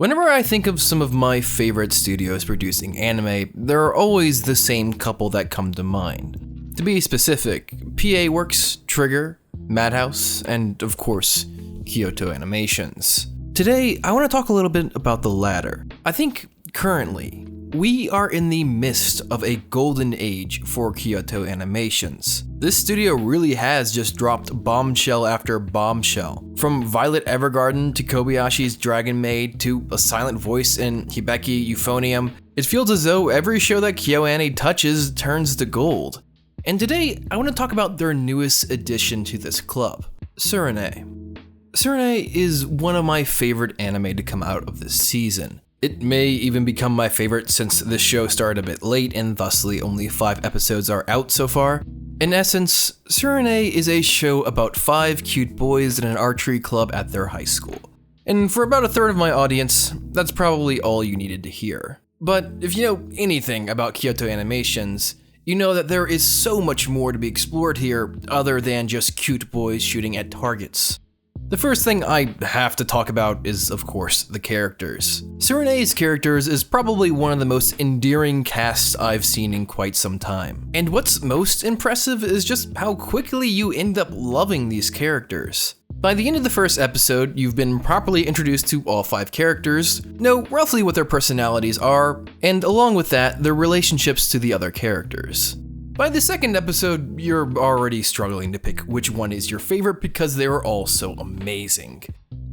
Whenever I think of some of my favorite studios producing anime, there are always the same couple that come to mind. To be specific, PA Works, Trigger, Madhouse, and of course, Kyoto Animations. Today, I want to talk a little bit about the latter. I think currently, we are in the midst of a golden age for Kyoto Animations. This studio really has just dropped bombshell after bombshell. From Violet Evergarden to Kobayashi's Dragon Maid to A Silent Voice in Hibeki Euphonium, it feels as though every show that KyoAni touches turns to gold. And today, I want to talk about their newest addition to this club, Tsurune. Tsurune is one of my favorite anime to come out of this season. It may even become my favorite since this show started a bit late and thusly only 5 episodes are out so far. In essence, Tsurune is a show about 5 cute boys in an archery club at their high school. And for about a third of my audience, that's probably all you needed to hear. But if you know anything about Kyoto Animations, you know that there is so much more to be explored here other than just cute boys shooting at targets. The first thing I have to talk about is, of course, the characters. Tsurune's characters is probably one of the most endearing casts I've seen in quite some time. And what's most impressive is just how quickly you end up loving these characters. By the end of the first episode, you've been properly introduced to all 5 characters, know roughly what their personalities are, and along with that, their relationships to the other characters. By the second episode, you're already struggling to pick which one is your favorite because they are all so amazing.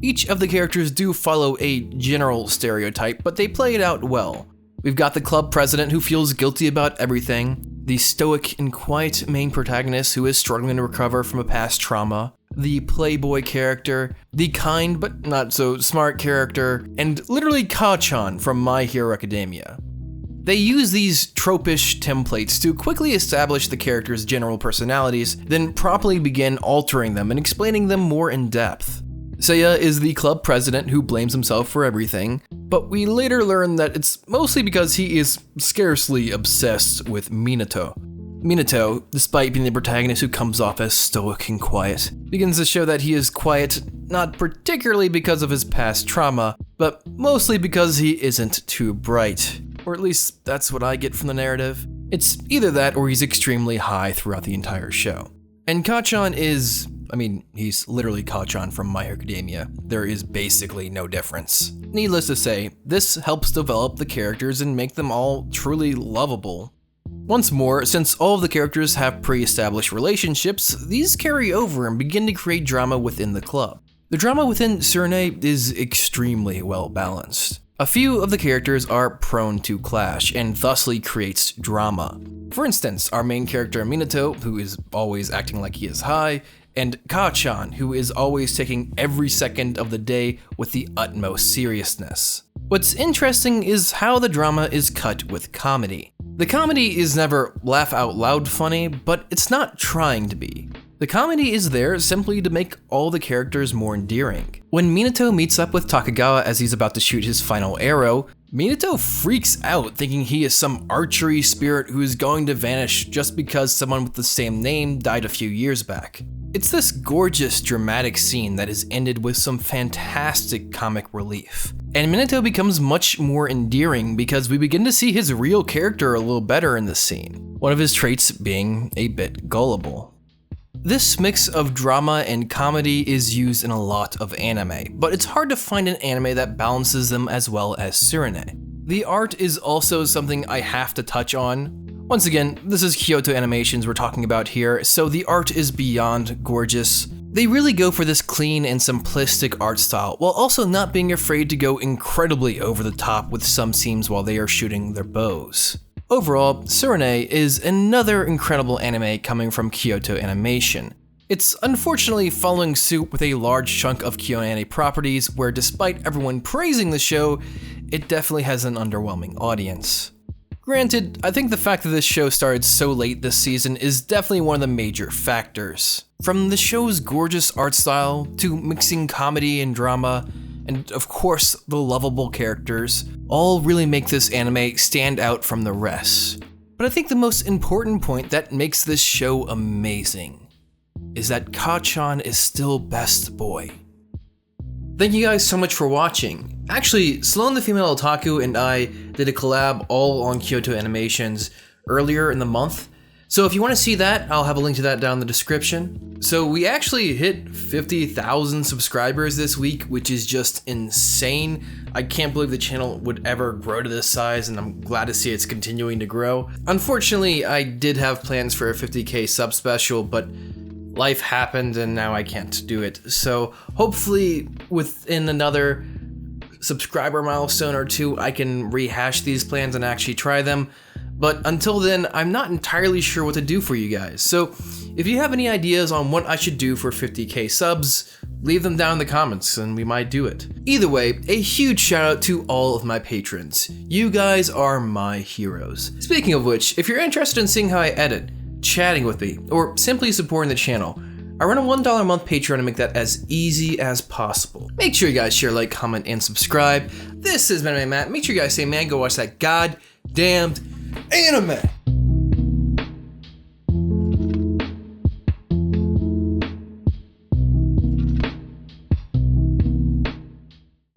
Each of the characters do follow a general stereotype, but they play it out well. We've got the club president who feels guilty about everything, the stoic and quiet main protagonist who is struggling to recover from a past trauma, the playboy character, the kind but not so smart character, and literally Ka-chan from My Hero Academia. They use these tropish templates to quickly establish the characters' general personalities, then promptly begin altering them and explaining them more in depth. Seiya is the club president who blames himself for everything, but we later learn that it's mostly because he is scarcely obsessed with Minato. Minato, despite being the protagonist who comes off as stoic and quiet, begins to show that he is quiet not particularly because of his past trauma, but mostly because he isn't too bright. Or at least that's what I get from the narrative. It's either that or he's extremely high throughout the entire show. And Ka-chan is, he's literally Ka-chan from My Hero Academia. There is basically no difference. Needless to say, this helps develop the characters and make them all truly lovable. Once more, since all of the characters have pre-established relationships, these carry over and begin to create drama within the club. The drama within Tsurune is extremely well balanced. A few of the characters are prone to clash and thusly creates drama. For instance, our main character Minato, who is always acting like he is high, and Ka-chan, who is always taking every second of the day with the utmost seriousness. What's interesting is how the drama is cut with comedy. The comedy is never laugh out loud funny, but it's not trying to be. The comedy is there simply to make all the characters more endearing. When Minato meets up with Takagawa as he's about to shoot his final arrow, Minato freaks out thinking he is some archery spirit who is going to vanish just because someone with the same name died a few years back. It's this gorgeous dramatic scene that is ended with some fantastic comic relief. And Minato becomes much more endearing because we begin to see his real character a little better in this scene, one of his traits being a bit gullible. This mix of drama and comedy is used in a lot of anime, but it's hard to find an anime that balances them as well as Tsurune. The art is also something I have to touch on. Once again, this is Kyoto Animations we're talking about here, so the art is beyond gorgeous. They really go for this clean and simplistic art style, while also not being afraid to go incredibly over the top with some scenes while they are shooting their bows. Overall, Tsurune is another incredible anime coming from Kyoto Animation. It's unfortunately following suit with a large chunk of KyoAni properties where despite everyone praising the show, it definitely has an underwhelming audience. Granted, I think the fact that this show started so late this season is definitely one of the major factors. From the show's gorgeous art style, to mixing comedy and drama, and of course the lovable characters, all really make this anime stand out from the rest. But I think the most important point that makes this show amazing is that Ka-chan is still best boy. Thank you guys so much for watching. Actually, Sloan the Female Otaku and I did a collab all on Kyoto Animations earlier in the month. So if you want to see that, I'll have a link to that down in the description. So we actually hit 50,000 subscribers this week, which is just insane. I can't believe the channel would ever grow to this size, and I'm glad to see it's continuing to grow. Unfortunately, I did have plans for a 50k sub special, but life happened and now I can't do it. So hopefully within another subscriber milestone or two, I can rehash these plans and actually try them. But until then, I'm not entirely sure what to do for you guys. So if you have any ideas on what I should do for 50k subs, leave them down in the comments and we might do it. Either way, a huge shout out to all of my patrons. You guys are my heroes. Speaking of which, if you're interested in seeing how I edit, chatting with me, or simply supporting the channel, I run a $1 a month Patreon to make that as easy as possible. Make sure you guys share, like, comment, and subscribe. This is Manime Matt. Make sure you guys say, man, go watch that goddamned anime.